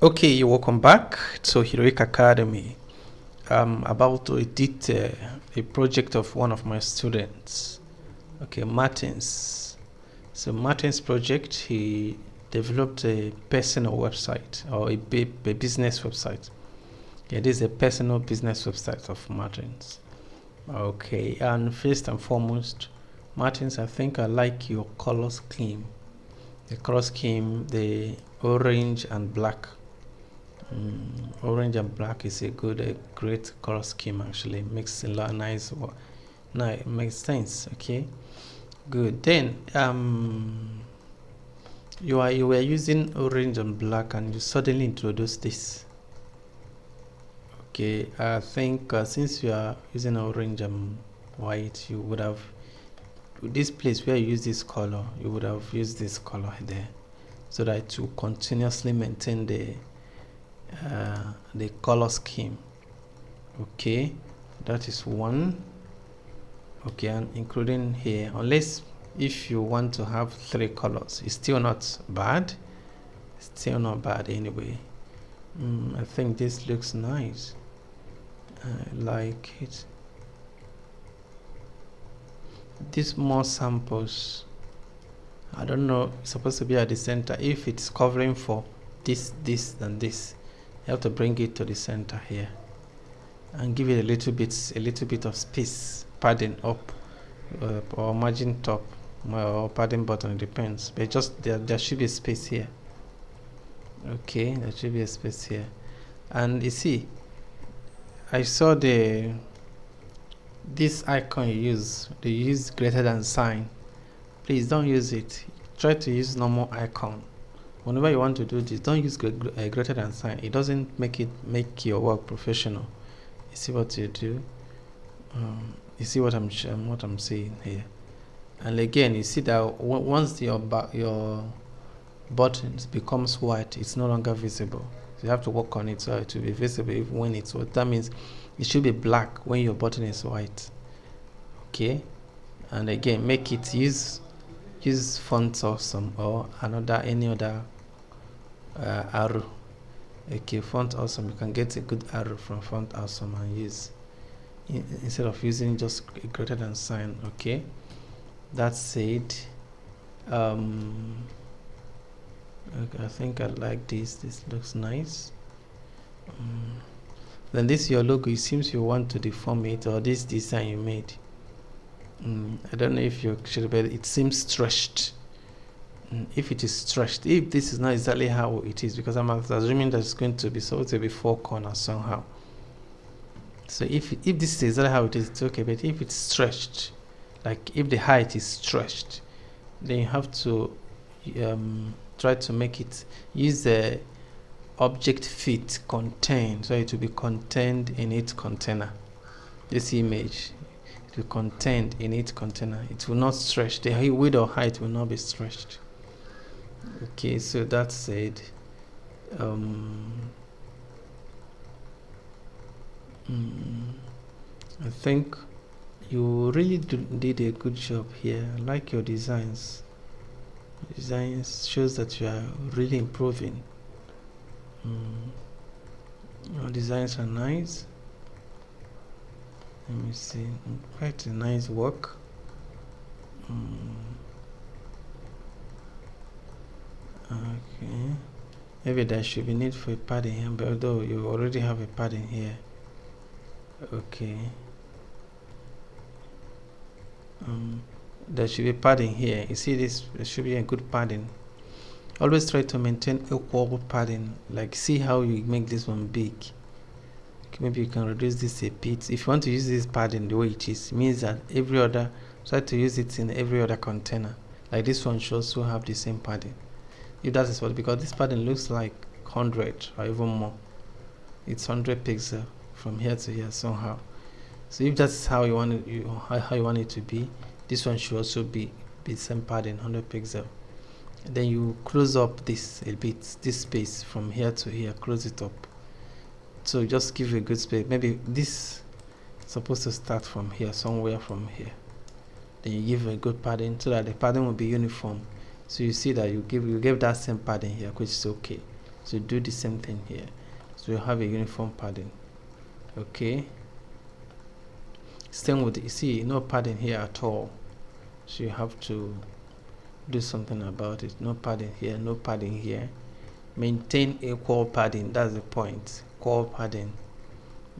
Okay, welcome back to Heroic Academy. I'm about to edit a project of one of my students. Okay, Martins. So Martin's project, he developed a personal website or a business website. Yeah, this is a personal business website of Martins. Okay, and first and foremost, Martins, I think I like your color scheme. The color scheme, the orange and black. Orange and black is a great color scheme. Actually, makes a lot nice. Nice, makes sense. Okay, good. Then you were using orange and black, and you suddenly introduced this. Okay, I think since you are using orange and white, you would have this place where you use this color. You would have used this color there, so that to continuously maintain the color scheme. Okay, that is one. Okay, and including here, unless if you want to have 3 colors, it's still not bad. Still not bad anyway. I think this looks nice. I like it. These more samples, I don't know, it's supposed to be at the center. If it's covering for this and this, you have to bring it to the center here and give it a little bit of space, padding up or margin top or padding button, it depends, but just there should be a space here. Okay, there should be a space here. And you see, I saw this icon they use greater than sign. Please don't use it. Try to use normal icon. Whenever you want to do this, don't use greater than sign. It doesn't make your work professional. You see what you do? You see what I'm saying here? And again, you see that once your buttons becomes white, it's no longer visible. So you have to work on it so it will be visible when it's white. That means it should be black when your button is white. Okay, and again, make it use Font Awesome or any other arrow. Okay, Font Awesome, you can get a good arrow from Font Awesome and use instead of using just a greater than sign. Okay, that said, okay, I think I like this looks nice. Then this your logo, it seems you want to deform it, or this design you made, I don't know if you should, but it seems stretched. If it is stretched, if this is not exactly how it is, because I'm assuming that it's going to be supposed to be 4 corners somehow. So if this is exactly how it is, it's okay. But if it's stretched, like if the height is stretched, then you have to try to make it use the object fit contain, so it will be contained in its container. This image, it will contained in its container. It will not stretch. The width or height will not be stretched. Okay, so that said, I think you really did a good job here. I like your designs. Designs shows that you are really improving. Your designs are nice. Let me see, quite a nice work. Okay, maybe there should be need for a padding here, but although you already have a padding here. Okay, there should be padding here. You see this, there should be a good padding. Always try to maintain equal padding. Like, see how you make this one big. Okay, maybe you can reduce this a bit. If you want to use this padding the way it is, it means that try to use it in every other container. Like this one should also have the same padding. If that is what, because this padding looks like 100 or even more. It's 100 pixels from here to here somehow. So if that's how you want it, how you want it to be, this one should also be same padding, 100 pixels. Then you close up this a bit, this space from here to here, close it up. So just give a good space. Maybe this is supposed to start from here, somewhere from here. Then you give a good padding so that the padding will be uniform. So you see that you gave that same padding here, which is okay. So do the same thing here. So you have a uniform padding. Okay. Same with, you see, no padding here at all. So you have to do something about it. No padding here, no padding here. Maintain equal padding. That's the point. Equal padding.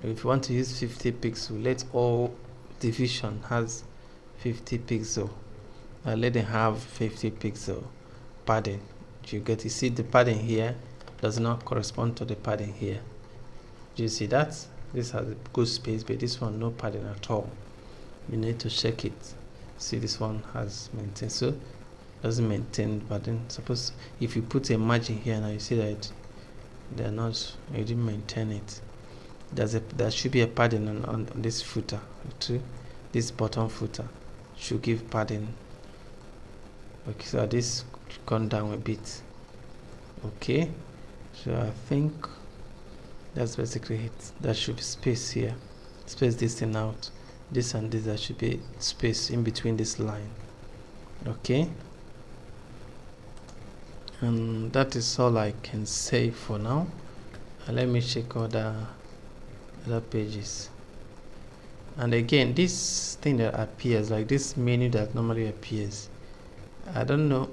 If you want to use 50 pixel, let all division has 50 pixel. Let them have 50 pixel padding. You get to see the padding here does not correspond to the padding here. Do you see that? This has a good space, but this one no padding at all. You need to check it. See, this one has maintained, so doesn't maintain padding. Suppose if you put a margin here now, you see that they're not, you didn't maintain it. There should be a padding on this footer too. This bottom footer should give padding. Okay, so this gone down a bit. Okay, so I think that's basically it. There should be space here. Space this thing out. This and this, there should be space in between this line. Okay, and that is all I can say for now. Let me check other pages. And again, this thing that appears, like this menu that normally appears, I don't know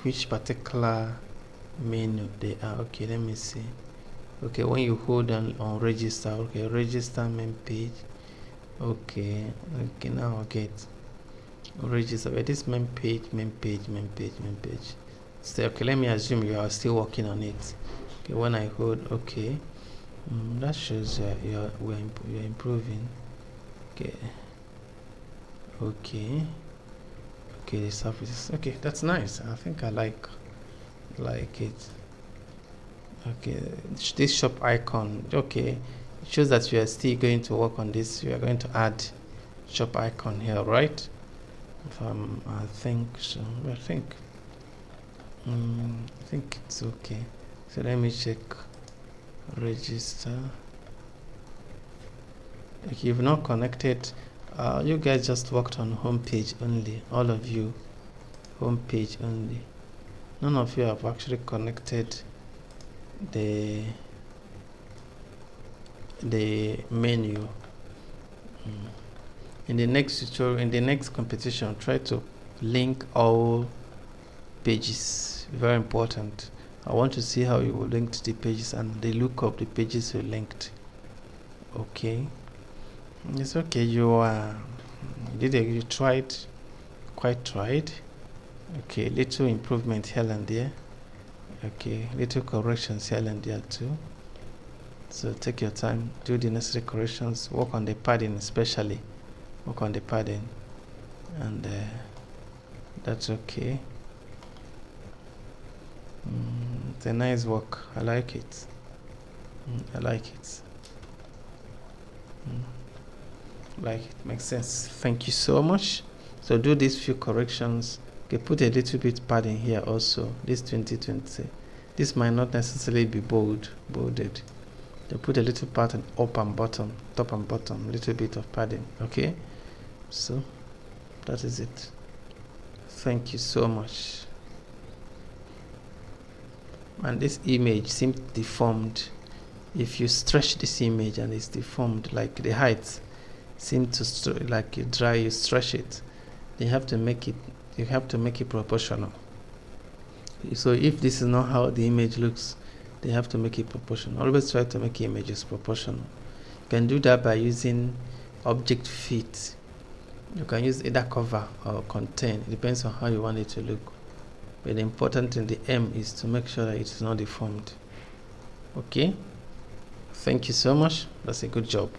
which particular menu they are. Okay, let me see. Okay, when you hold on register, okay, register main page. Okay, now I get register. But this main page. So okay, let me assume you are still working on it. Okay, when I hold, okay, that shows you're improving. Okay, the surface. Okay, that's nice. I think I like it. Okay, this shop icon. Okay, it shows that you are still going to work on this. You are going to add shop icon here, right? I think so. I think it's okay. So let me check register. If you've not connected, you guys just worked on home page only. All of you, home page only. None of you have actually connected the menu. In the next tutorial, in the next competition, try to link all pages. Very important. I want to see how you will link the pages and the look of the pages you linked. Okay, it's okay. You tried. Okay, little improvement here and there. Okay, little corrections here and there too. So take your time, do the necessary corrections, work on the padding especially. Work on the padding, and that's okay. It's a nice work. I like it. Like it. Makes sense. Thank you so much. So do these few corrections. Okay, put a little bit padding here also. This 2020. This might not necessarily be bolded. They put a little pattern up and bottom, top and bottom, little bit of padding. Okay, so that is it. Thank you so much. And this image seems deformed. If you stretch this image and it's deformed, like the height seems to like you stretch it, you have to make it proportional. So if this is not how the image looks, they have to make it proportional. Always try to make images proportional. You can do that by using object fit. You can use either cover or contain. It depends on how you want it to look. But the important thing, the aim, is to make sure that it is not deformed. Okay? Thank you so much. That's a good job.